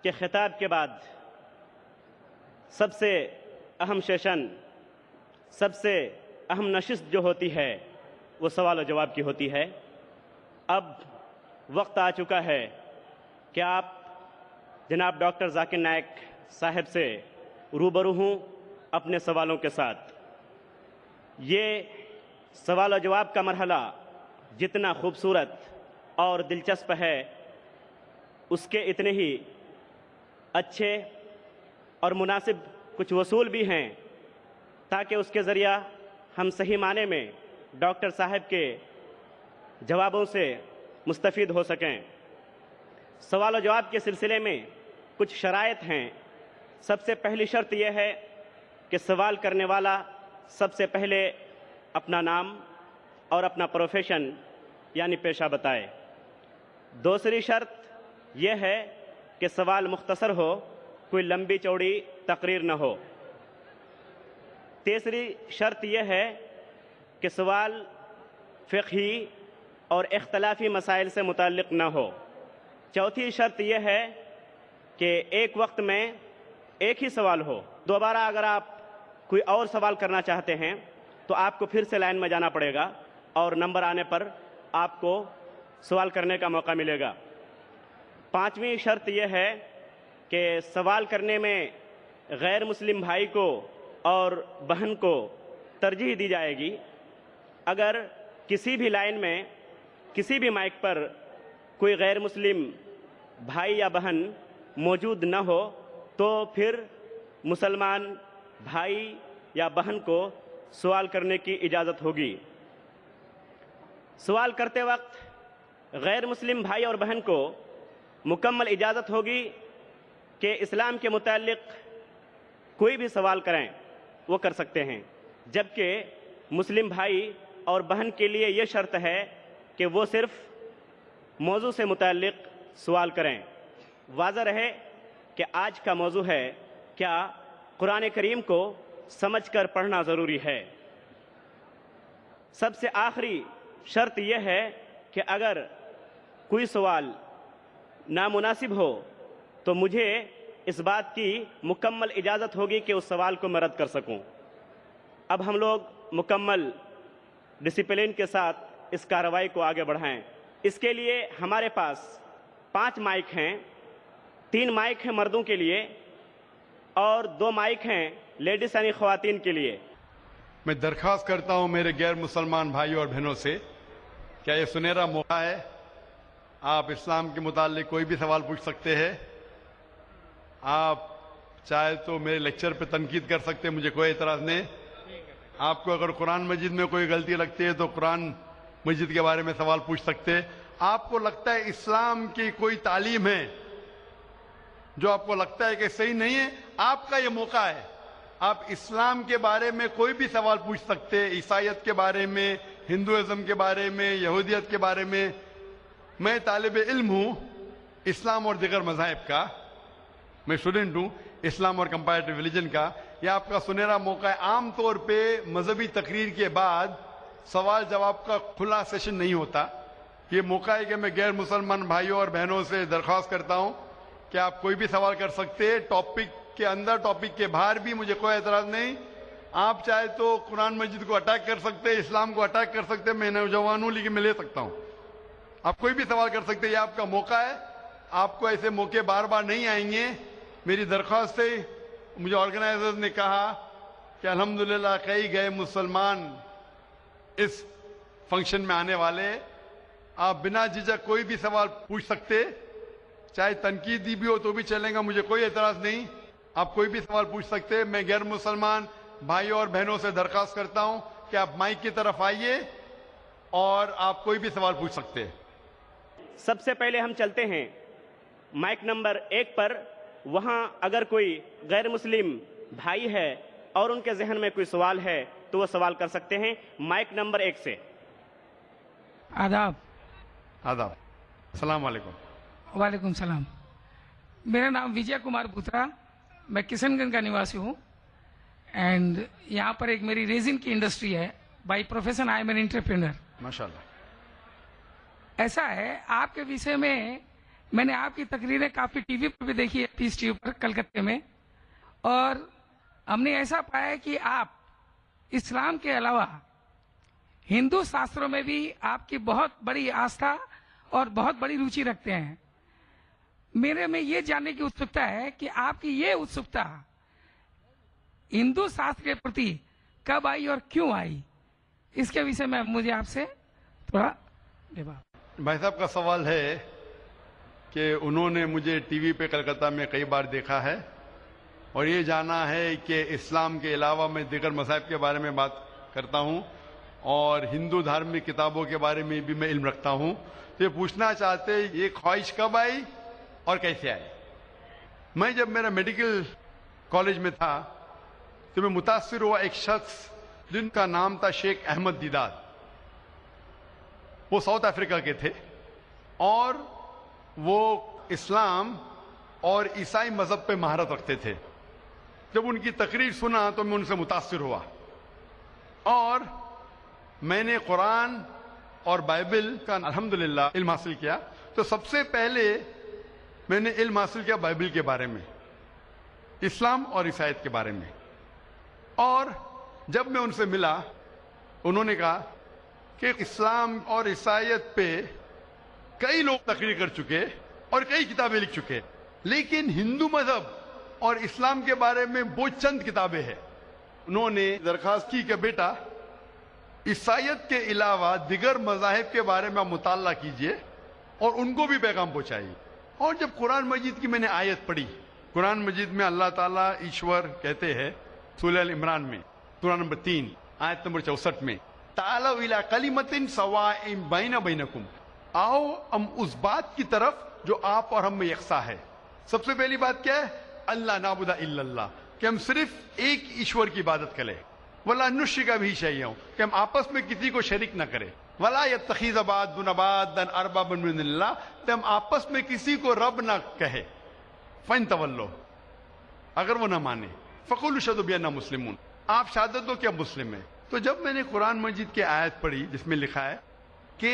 کہ خطاب کے بعد سب سے اہم سیشن، سب سے اہم نشست جو ہوتی ہے وہ سوال و جواب کی ہوتی ہے۔ اب وقت آ چکا ہے کہ آپ جناب ڈاکٹر ذاکر نائک صاحب سے روبرو ہوں اپنے سوالوں کے ساتھ۔ یہ سوال و جواب کا مرحلہ جتنا خوبصورت اور دلچسپ ہے، اس کے اتنے ہی اچھے اور مناسب کچھ اصول بھی ہیں، تاکہ اس کے ذریعہ ہم صحیح معنی میں ڈاکٹر صاحب کے جوابوں سے مستفید ہو سکیں۔ سوال و جواب کے سلسلے میں کچھ شرائط ہیں۔ سب سے پہلی شرط یہ ہے کہ سوال کرنے والا سب سے پہلے اپنا نام اور اپنا پروفیشن یعنی پیشہ بتائے۔ دوسری شرط یہ ہے کہ سوال مختصر ہو، کوئی لمبی چوڑی تقریر نہ ہو۔ تیسری شرط یہ ہے کہ سوال فقہی اور اختلافی مسائل سے متعلق نہ ہو۔ چوتھی شرط یہ ہے کہ ایک وقت میں ایک ہی سوال ہو۔ دوبارہ اگر آپ کوئی اور سوال کرنا چاہتے ہیں تو آپ کو پھر سے لائن میں جانا پڑے گا اور نمبر آنے پر آپ کو سوال کرنے کا موقع ملے گا۔ پانچویں شرط یہ ہے کہ سوال کرنے میں غیر مسلم بھائی کو اور بہن کو ترجیح دی جائے گی۔ اگر کسی بھی لائن میں کسی بھی مائک پر کوئی غیر مسلم بھائی یا بہن موجود نہ ہو تو پھر مسلمان بھائی یا بہن کو سوال کرنے کی اجازت ہوگی۔ سوال کرتے وقت غیر مسلم بھائی اور بہن کو مکمل اجازت ہوگی کہ اسلام کے متعلق کوئی بھی سوال کریں وہ کر سکتے ہیں، جبکہ مسلم بھائی اور بہن کے لیے یہ شرط ہے کہ وہ صرف موضوع سے متعلق سوال کریں۔ واضح رہے کہ آج کا موضوع ہے کیا قرآن کریم کو سمجھ کر پڑھنا ضروری ہے۔ سب سے آخری شرط یہ ہے کہ اگر کوئی سوال نامناسب ہو تو مجھے اس بات کی مکمل اجازت ہوگی کہ اس سوال کو میں رد کر سکوں۔ اب ہم لوگ مکمل ڈسپلن کے ساتھ اس کارروائی کو آگے بڑھائیں۔ اس کے لیے ہمارے پاس 5 مائک ہیں، 3 مائک ہیں مردوں کے لیے اور 2 مائک ہیں لیڈیز یعنی خواتین کے لیے۔ میں درخواست کرتا ہوں میرے غیر مسلمان بھائیوں اور بہنوں سے، کیا یہ سنہرا موقع ہے؟ آپ اسلام کے متعلق کوئی بھی سوال پوچھ سکتے ہیں۔ آپ چاہے تو میرے لیکچر پہ تنقید کر سکتے ہیں، مجھے کوئی اعتراض نہیں۔ آپ کو اگر قرآن مجید میں کوئی غلطی لگتی ہے تو قرآن مجید کے بارے میں سوال پوچھ سکتے ہیں۔ آپ کو لگتا ہے اسلام کی کوئی تعلیم ہے جو آپ کو لگتا ہے کہ صحیح نہیں ہے، آپ کا یہ موقع ہے۔ آپ اسلام کے بارے میں کوئی بھی سوال پوچھ سکتے ہیں، عیسائیت کے بارے میں، ہندوازم کے بارے میں، یہودیت کے بارے میں۔ میں طالب علم ہوں اسلام اور دیگر مذاہب کا، میں اسٹوڈنٹ ہوں اسلام اور کمپیریٹو ریلیجن کا۔ یہ آپ کا سنہرا موقع ہے۔ عام طور پہ مذہبی تقریر کے بعد سوال جواب کا کھلا سیشن نہیں ہوتا۔ یہ موقع ہے کہ میں غیر مسلمان بھائیوں اور بہنوں سے درخواست کرتا ہوں کہ آپ کوئی بھی سوال کر سکتے ہیں، ٹاپک کے اندر ٹاپک کے باہر بھی، مجھے کوئی اعتراض نہیں۔ آپ چاہے تو قرآن مجید کو اٹیک کر سکتے ہیں، اسلام کو اٹیک کر سکتے ہیں، میں نوجوان ہوں لیکن میں لے سکتا ہوں۔ آپ کوئی بھی سوال کر سکتے ہیں، یہ آپ کا موقع ہے۔ آپ کو ایسے موقع بار بار نہیں آئیں گے۔ میری درخواست ہے، مجھے آرگنائزرز نے کہا کہ الحمدللہ کئی گئے مسلمان اس فنکشن میں آنے والے، آپ بنا جھجک کوئی بھی سوال پوچھ سکتے، چاہے تنقیدی بھی ہو تو بھی چلے گا، مجھے کوئی اعتراض نہیں۔ آپ کوئی بھی سوال پوچھ سکتے۔ میں غیر مسلمان بھائیوں اور بہنوں سے درخواست کرتا ہوں کہ آپ مائک کی طرف آئیے اور آپ کوئی بھی سوال پوچھ سکتے ہیں۔ سب سے پہلے ہم چلتے ہیں مائک نمبر 1 پر۔ وہاں اگر کوئی غیر مسلم بھائی ہے اور ان کے ذہن میں کوئی سوال ہے تو وہ سوال کر سکتے ہیں مائک نمبر 1 سے۔ آداب۔ آداب، السلام علیکم۔ وعلیکم السلام۔ میرا نام وجے کمار بھوترا، میں کشن گنج کا نواسی ہوں، اینڈ یہاں پر ایک میری ریزن کی انڈسٹری ہے۔ By profession I am an entrepreneur. ماشاءاللہ۔ ایسا ہے آپ کے وشے میں میں نے آپ کی تقریریں کافی ٹی وی پر بھی دیکھی ہے، پیس ٹی وی پر کلکتے میں، اور ہم نے ایسا پایا ہے کہ آپ اسلام کے علاوہ ہندو شاستروں میں بھی آپ کی بہت بڑی آستھا اور بہت بڑی روچی رکھتے ہیں. میرے میں یہ جاننے کی اتسکتا ہے کہ آپ کی یہ اتسکتا ہندو شاستر کے پرتی کب آئی اور کیوں آئی، اس کے وشے میں مجھے آپ سے تھوڑا بھائی صاحب کا سوال ہے کہ انہوں نے مجھے ٹی وی پہ کلکتہ میں کئی بار دیکھا ہے اور یہ جانا ہے کہ اسلام کے علاوہ میں دیگر مذاہب کے بارے میں بات کرتا ہوں اور ہندو دھارمک کتابوں کے بارے میں بھی میں علم رکھتا ہوں. تو یہ پوچھنا چاہتے یہ خواہش کب آئی اور کیسے آئی. میں جب میرا میڈیکل کالج میں تھا تو میں متاثر ہوا ایک شخص جن کا نام تھا شیخ احمد دیدار. وہ ساؤتھ افریقہ کے تھے اور وہ اسلام اور عیسائی مذہب پہ مہارت رکھتے تھے. جب ان کی تقریر سنا تو میں ان سے متاثر ہوا اور میں نے قرآن اور بائبل کا الحمدللہ علم حاصل کیا. تو سب سے پہلے میں نے علم حاصل کیا بائبل کے بارے میں، اسلام اور عیسائیت کے بارے میں. اور جب میں ان سے ملا انہوں نے کہا کہ اسلام اور عیسائیت پہ کئی لوگ تقریر کر چکے اور کئی کتابیں لکھ چکے، لیکن ہندو مذہب اور اسلام کے بارے میں وہ چند کتابیں ہیں. انہوں نے درخواست کی کہ بیٹا عیسائیت کے علاوہ دیگر مذاہب کے بارے میں آپ مطالعہ کیجئے اور ان کو بھی پیغام پہنچائیے. اور جب قرآن مجید کی میں نے آیت پڑھی، قرآن مجید میں اللہ تعالیٰ ایشور کہتے ہیں سورہ ال عمران میں سورہ نمبر 3 آیت نمبر 64 میں تعالوا الی کلمۃ سواء بین بینکم، آؤ ہم اس بات کی طرف جو آپ اور ہم میں یکساں ہے. سب سے پہلی بات کیا ہے؟ اللہ نعبد الا اللہ، کہ ہم صرف ایک ایشور کی عبادت کریں. ولا نشرک بہ شیئا، کہ ہم آپس میں کسی کو شریک نہ کریں. ولا یتخذ بعضنا بعضا اربابا من اللہ، کہ ہم آپس میں کسی کو رب نہ کہے. فَإِن تَوَلَّوْا، اگر وہ نہ مانے فَقُولُوا اشْهَدُوا بِأَنَّا مُسْلِمُونَ، آپ شہادت دو کہ ہم مسلم ہیں. تو جب میں نے قرآن مجید کی آیت پڑھی جس میں لکھا ہے کہ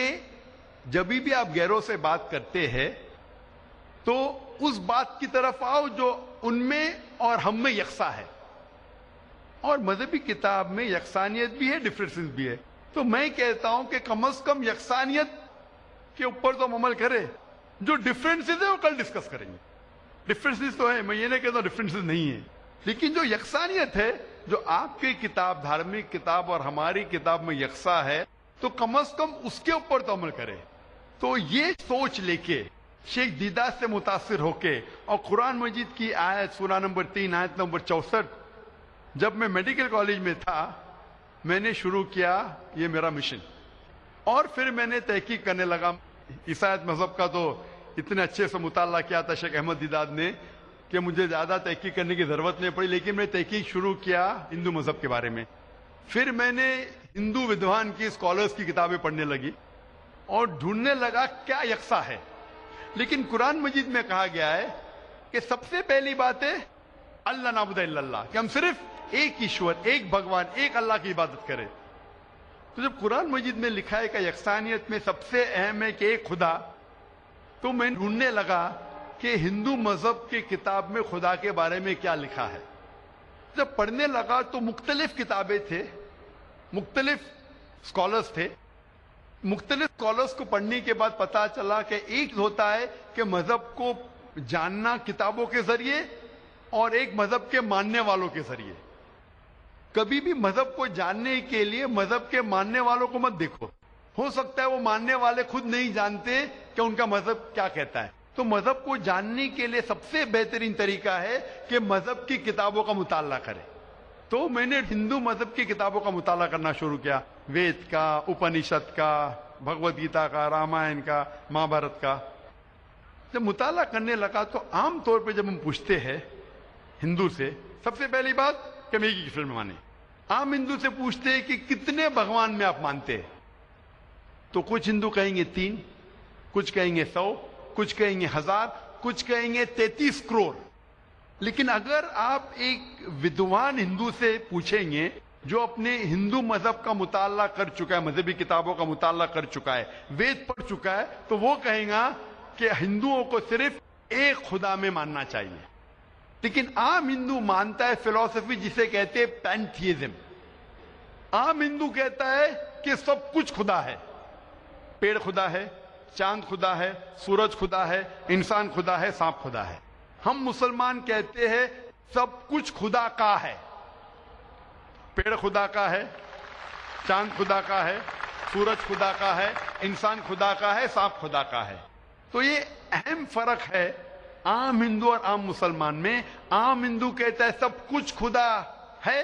جب بھی آپ غیروں سے بات کرتے ہیں تو اس بات کی طرف آؤ جو ان میں اور ہم میں یکساں ہے. اور مذہبی کتاب میں یکسانیت بھی ہے، ڈفرینسز بھی ہے. تو میں کہتا ہوں کہ کم از کم یکسانیت کے اوپر تو ہم عمل کریں. جو ڈفرینسز ہیں وہ کل ڈسکس کریں گے. ڈفرینسز تو ہیں، میں یہ نہیں کہتا ڈفرینسز نہیں ہیں، لیکن جو یکسانیت ہے، جو آپ کی کتاب دھارمک کتاب اور ہماری کتاب میں یکساں ہے، تو کم از کم اس کے اوپر تو عمل کریں. تو یہ سوچ لے کے شیخ دیدار سے متاثر ہو کے اور قرآن مجید کی آیت سورہ نمبر 3 آیت نمبر 64 جب میں میڈیکل کالج میں تھا میں نے شروع کیا یہ میرا مشن. اور پھر میں نے تحقیق کرنے لگا. عیسائیت مذہب کا تو اتنے اچھے سے مطالعہ کیا تھا شیخ احمد دیدار نے کہ مجھے زیادہ تحقیق کرنے کی ضرورت نہیں پڑی، لیکن میں نے تحقیق شروع کیا ہندو مذہب کے بارے میں. پھر میں نے ہندو ودوان کی اسکالرس کی کتابیں پڑھنے لگی اور ڈھونڈنے لگا کیا یکساں ہے. لیکن قرآن مجید میں کہا گیا ہے کہ سب سے پہلی بات ہے اللہ نعبد الا اللہ، کہ ہم صرف ایک ایشور، ایک بھگوان، ایک اللہ کی عبادت کریں. تو جب قرآن مجید میں لکھا ہے کہ یکسانیت میں سب سے اہم ہے کہ ایک خدا، تو میں ڈھونڈنے لگا کہ ہندو مذہب کی کتاب میں خدا کے بارے میں کیا لکھا ہے. جب پڑھنے لگا تو مختلف کتابیں تھے، مختلف اسکالرس تھے. مختلف اسکالرس کو پڑھنے کے بعد پتا چلا کہ ایک ہوتا ہے کہ مذہب کو جاننا کتابوں کے ذریعے اور ایک مذہب کے ماننے والوں کے ذریعے. کبھی بھی مذہب کو جاننے کے لیے مذہب کے ماننے والوں کو مت دیکھو. ہو سکتا ہے وہ ماننے والے خود نہیں جانتے کہ ان کا مذہب کیا کہتا ہے. تو مذہب کو جاننے کے لیے سب سے بہترین طریقہ ہے کہ مذہب کی کتابوں کا مطالعہ کرے. تو میں نے ہندو مذہب کی کتابوں کا مطالعہ کرنا شروع کیا، وید کا، اپنشد کا، بھگوت گیتا کا، رامائن کا، مہابھارت کا. جب مطالعہ کرنے لگا تو عام طور پہ جب ہم پوچھتے ہیں ہندو سے، سب سے پہلی بات کہ ہم ایک ہی ایشور میں مانے. عام ہندو سے پوچھتے ہیں کہ کتنے بھگوان میں آپ مانتے ہیں، تو کچھ ہندو کہیں گے 3، کچھ کہیں گے 100، کچھ کہیں گے 1000، کچھ کہیں گے 33 کروڑ. لیکن اگر آپ ایک ودوان ہندو سے پوچھیں گے جو اپنے ہندو مذہب کا مطالعہ کر چکا ہے، مذہبی کتابوں کا مطالعہ کر چکا ہے، وید پڑھ چکا ہے، تو وہ کہیں گا کہ ہندوؤں کو صرف ایک خدا میں ماننا چاہیے. لیکن عام ہندو مانتا ہے فلسفی جسے کہتے ہیں پینتھیزم. عام ہندو کہتا ہے کہ سب کچھ خدا ہے. پیڑ خدا ہے, چاند خدا ہے, سورج خدا ہے, انسان خدا ہے, سانپ خدا ہے. ہم مسلمان کہتے ہیں سب کچھ خدا کا ہے. پیڑ خدا کا ہے, چاند خدا کا ہے, سورج خدا کا ہے, انسان خدا کا ہے, سانپ خدا کا ہے. تو یہ اہم فرق ہے عام ہندو اور عام مسلمان میں. عام ہندو کہتا ہے سب کچھ خدا ہے,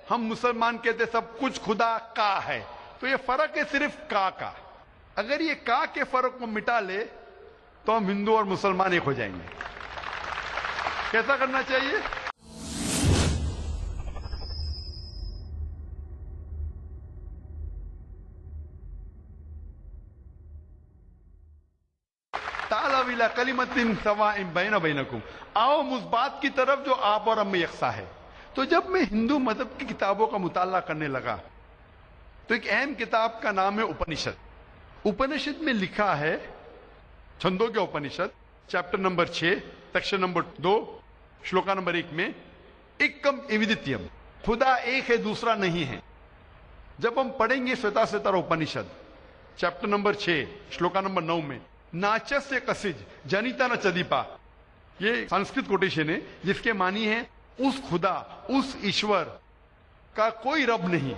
ہم مسلمان کہتے ہیں سب کچھ خدا کا ہے. تو یہ فرق ہے صرف کا. اگر یہ کا کے فرق کو مٹا لے تو ہم ہندو اور مسلمان ایک ہو جائیں گے. کیسا کرنا چاہیے؟ تعالوا الی کلمۃ سواء بین و بینکم. آؤ اس بات کی طرف جو آپ اور ہم میں یکساں ہے. تو جب میں ہندو مذہب کی کتابوں کا مطالعہ کرنے لگا تو ایک اہم کتاب کا نام ہے اپنشد. اپنشد میں لکھا ہے, چھندوں کے Upanishad chapter number 6 section number 2 shloka number 1 میں ایکم ایودتیم, خدا ایک ہے دوسرا نہیں ہے. جب ہم پڑھیں گے سویتا سوتر اپنشد چیپٹر نمبر 6 شلوکا نمبر 9 میں ناچس سے کسج جنیتا نہ چدیپا, یہ سنسکرت کوٹیشن ہے جس کے معنی ہے اس خدا, اس ایشور کا کوئی رب نہیں,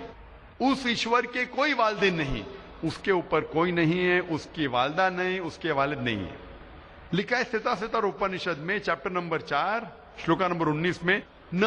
اس ایشور کے کوئی والدین نہیں, اس کے اوپر کوئی نہیں ہے, اس کی والدہ نہیں, اس کے والد نہیں ہے. لکھا ہے سیتا سیتر اپنشد میں چیپٹر نمبر 4 شلوکا نمبر 19 میں نہ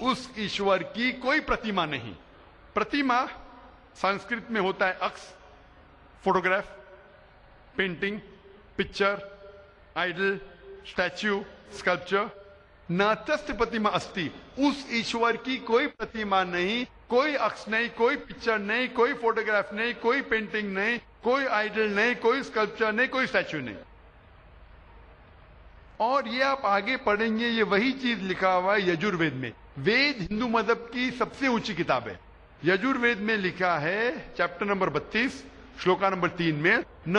اس ایشور کی کوئی پرتیما نہیں. پرتیما سنسکرت میں ہوتا ہے عکس, photograph, painting, picture, idol, statue, sculpture. ناتست پرتیما استی, اس ایشور کی کوئی پرتیما نہیں, کوئی عکس نہیں, کوئی پکچر نہیں, کوئی فوٹوگراف نہیں, کوئی پینٹنگ نہیں, کوئی آئیڈل نہیں, کوئی اسکلپچر نہیں, کوئی اسٹیچو نہیں. اور یہ آپ آگے پڑھیں گے یہ وہی چیز لکھا ہوا ہے یجوروید میں. وید ہندو مذہب کی سب سے اونچی کتاب ہے. یجوروید میں لکھا ہے چیپٹر نمبر 32 شلوکا نمبر 3 میں نہ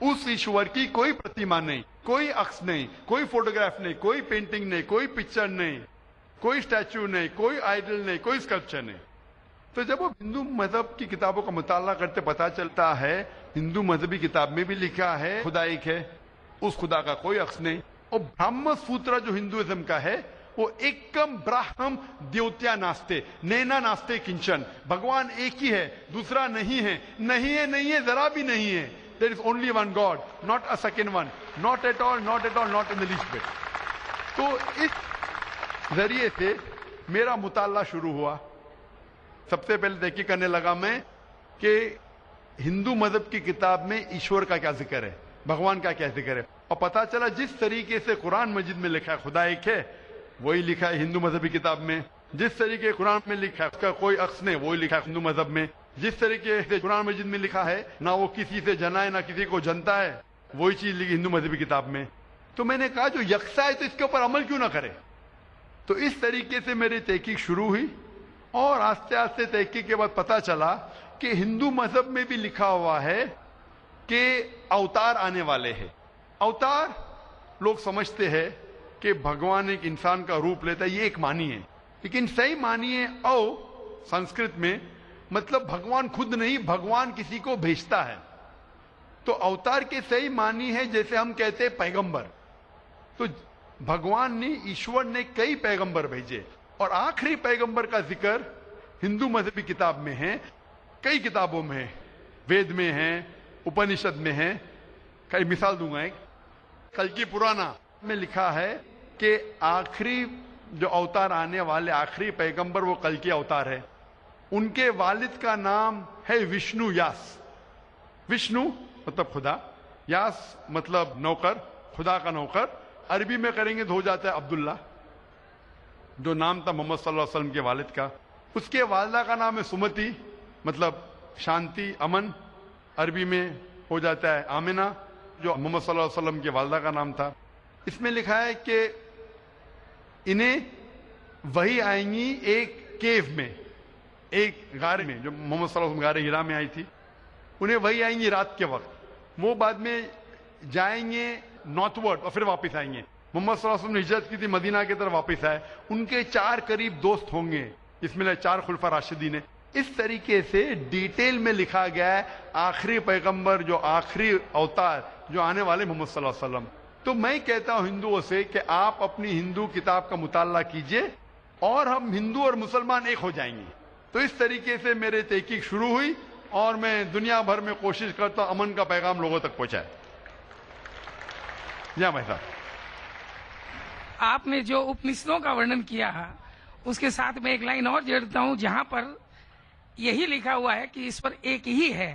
اس ایشور کی کوئی پرتیما نہیں, کوئی عکس نہیں, کوئی فوٹوگراف نہیں, کوئی پینٹنگ نہیں, کوئی پکچر نہیں, کوئی اسٹیچو نہیں, کوئی آئیڈل نہیں, کوئی اسکلپچر نہیں. تو جب ہم ہندو مذہب کی کتابوں کا مطالعہ کرتے پتا چلتا ہے ہندو مذہبی کتاب میں بھی لکھا ہے خدا ایک ہے, اس خدا کا کوئی عکس نہیں. اور برہم سوتر جو ہندوازم کا ہے وہ ایکم براہم دیوتیا ناستے نینا ناستے کنچن, بھگوان ایک ہی ہے دوسرا نہیں ہے, نہیں ہے, نہیں ہے, ذرا بھی نہیں ہے. There is only one God, not a second one, not at all, not at all, not in the least bit. تو اس ذریعے سے میرا مطالعہ شروع ہوا. سب سے پہلے تحقیق کرنے لگا میں کہ ہندو مذہب کی کتاب میں ایشور کا کیا ذکر ہے, بھگوان کا کیا ذکر ہے. اور پتا چلا جس طریقے سے قرآن مجید میں لکھا ہے خدا ایک ہے وہی لکھا ہے ہندو مذہبی کتاب میں. جس طریقے قرآن میں لکھا ہے اس کا کوئی عکس نہیں وہی لکھا ہے ہندو مذہب میں. جس طریقے سے قرآن مجید میں لکھا ہے نہ وہ کسی سے جنا ہے نہ کسی کو جنتا ہے وہی چیز لکھی ہندو مذہبی کتاب میں. تو میں نے کہا جو یکساں ہے تو اس کے اوپر عمل کیوں نہ کرے. تو اس طریقے سے میری تحقیق شروع ہوئی اور آہستہ آہستہ تحقیق کے بعد پتا چلا کہ ہندو مذہب میں بھی لکھا ہوا ہے کہ اوتار آنے والے ہیں. اوتار لوگ سمجھتے ہیں کہ بھگوان ایک انسان کا روپ لیتا ہے, یہ ایک معنی ہے, لیکن صحیح معنی ہے او سنسکرت میں مطلب بھگوان خود نہیں, بھگوان کسی کو بھیجتا ہے. تو اوتار کے صحیح معنی ہے جیسے ہم کہتے ہیں پیغمبر. تو بھگوان نے ایشور نے کئی پیغمبر بھیجے اور آخری پیغمبر کا ذکر ہندو مذہبی کتاب میں ہے, کئی کتابوں میں ہے, وید میں ہے, اپنشد میں ہے. کئی مثال دوں گا. ایک کلکی پرانا میں لکھا ہے کہ آخری جو اوتار آنے والے آخری پیغمبر وہ کلکی اوتار ہے. ان کے والد کا نام ہے وشنو یاس. وشنو مطلب خدا, یاس مطلب نوکر, خدا کا نوکر. عربی میں کریں گے تو ہو جاتا ہے عبداللہ, جو نام تھا محمد صلی اللہ علیہ وسلم کے والد کا. اس کے والدہ کا نام ہے سمتی مطلب شانتی, امن. عربی میں ہو جاتا ہے آمنہ, جو محمد صلی اللہ علیہ وسلم کے والدہ کا نام تھا. اس میں لکھا ہے کہ انہیں وہی آئیں گی ایک کیو میں, ایک غار میں, جو محمد صلی اللہ علیہ وسلم غار ہرا میں آئی تھی. انہیں وہی آئیں گی رات کے وقت وہ بعد میں جائیں گے نارتھ ورڈ اور پھر واپس آئیں گے. محمد صلی اللہ علیہ وسلم نے ہجرت کی تھی, مدینہ کی طرف واپس آئے, ان کے 4 قریب دوست ہوں گے, اس میں 4 خلفاء راشدین ہیں. اس طریقے سے ڈیٹیل میں لکھا گیا ہے آخری پیغمبر, جو آخری اوتار جو آنے والے محمد صلی اللہ علیہ وسلم. تو میں کہتا ہوں ہندوؤں سے کہ آپ اپنی ہندو کتاب کا مطالعہ کیجئے اور ہم ہندو اور مسلمان ایک ہو جائیں گے. تو اس طریقے سے میرے تحقیق شروع ہوئی اور میں دنیا بھر میں کوشش کرتا ہوں امن کا پیغام لوگوں تک پہنچائے. جی بھائی صاحب, آپ نے جو اپنشدوں کا ورنن کیا ہے اس کے ساتھ میں ایک لائن اور جوڑتا ہوں جہاں پر یہی لکھا ہوا ہے کہ ایشور ایک ہی ہے.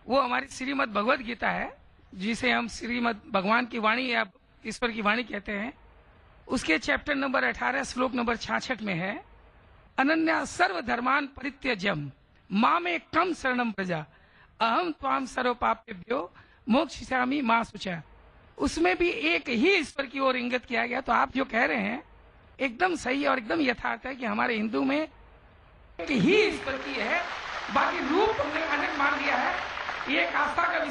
وہ ہماری شریمد بھگوت گیتا ہے, جسے ہم شریمد بھگوان کی وانی یا ایشور کی وانی کہتے ہیں. اس کے چیپٹر نمبر 18 شلوک نمبر 66 میں ہے, اننیا سرو دھرمان پریتیجم مام کم شرنم پرجا اہم توام سرو پاپیبھیو موکشیسامی ما شوچا. اس میں بھی ایک ہی ایشور کی اور انگت کیا گیا. تو آپ جو کہہ رہے ہیں ایک دم صحیح اور ایک دم یتھارتھ ہے کہ ہمارے ہندو میں ایک ہی ایشور کی ہے, باقی روپ ہم نے انیک مان لیا ہے. یہ ایک آستھا کا